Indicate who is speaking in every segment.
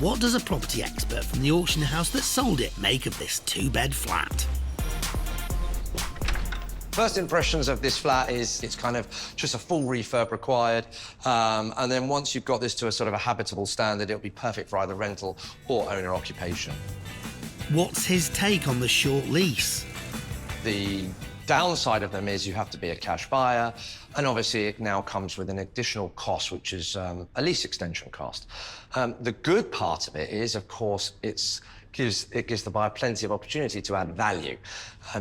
Speaker 1: What does a property expert from the auction house that sold it make of this two-bed flat?
Speaker 2: First impressions of this flat is it's kind of just a full refurb required. And then once you've got this to a sort of a habitable standard, it'll be perfect for either rental or owner occupation.
Speaker 1: What's his take on the short lease?
Speaker 2: The downside of them is you have to be a cash buyer, and obviously it now comes with an additional cost, which is a lease extension cost. The good part of it is, of course, it gives the buyer plenty of opportunity to add value,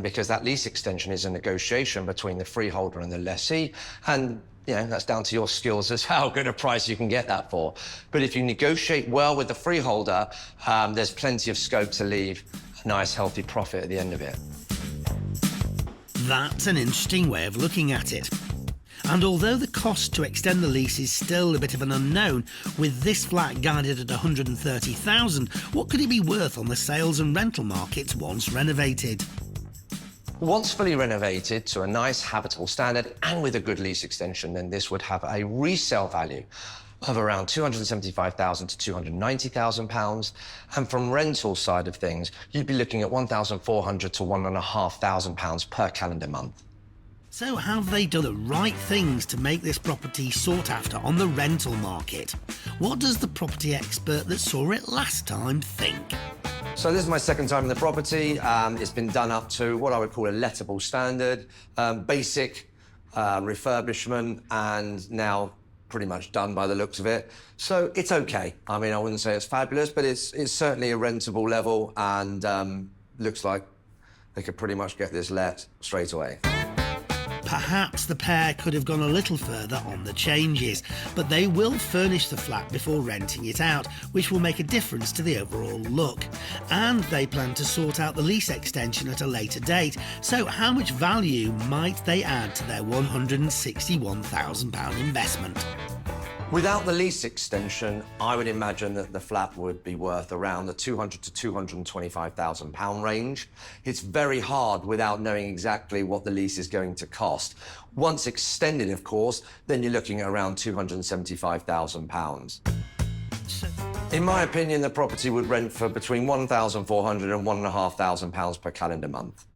Speaker 2: because that lease extension is a negotiation between the freeholder and the lessee, and that's down to your skills as how good a price you can get that for. But if you negotiate well with the freeholder, there's plenty of scope to leave a nice, healthy profit at the end of it.
Speaker 1: That's an interesting way of looking at it. And although the cost to extend the lease is still a bit of an unknown, with this flat guided at $130,000, what could it be worth on the sales and rental markets once renovated?
Speaker 2: Once fully renovated to a nice habitable standard and with a good lease extension, then this would have a resale value of around £275,000 to £290,000. And from rental side of things, you'd be looking at £1,400 to £1,500 per calendar month.
Speaker 1: So have they done the right things to make this property sought after on the rental market? What does the property expert that saw it last time think?
Speaker 2: So this is my second time in the property. It's been done up to what I would call a lettable standard, basic refurbishment, and now pretty much done by the looks of it. So it's okay. I mean, I wouldn't say it's fabulous, but it's certainly a rentable level, and looks like they could pretty much get this let straight away.
Speaker 1: Perhaps the pair could have gone a little further on the changes, but they will furnish the flat before renting it out, which will make a difference to the overall look. And they plan to sort out the lease extension at a later date, so how much value might they add to their £161,000 investment?
Speaker 2: Without the lease extension, I would imagine that the flat would be worth around the £200,000 to £225,000 range. It's very hard without knowing exactly what the lease is going to cost. Once extended, of course, then you're looking at around £275,000. In my opinion, the property would rent for between £1,400 and £1,500 per calendar month.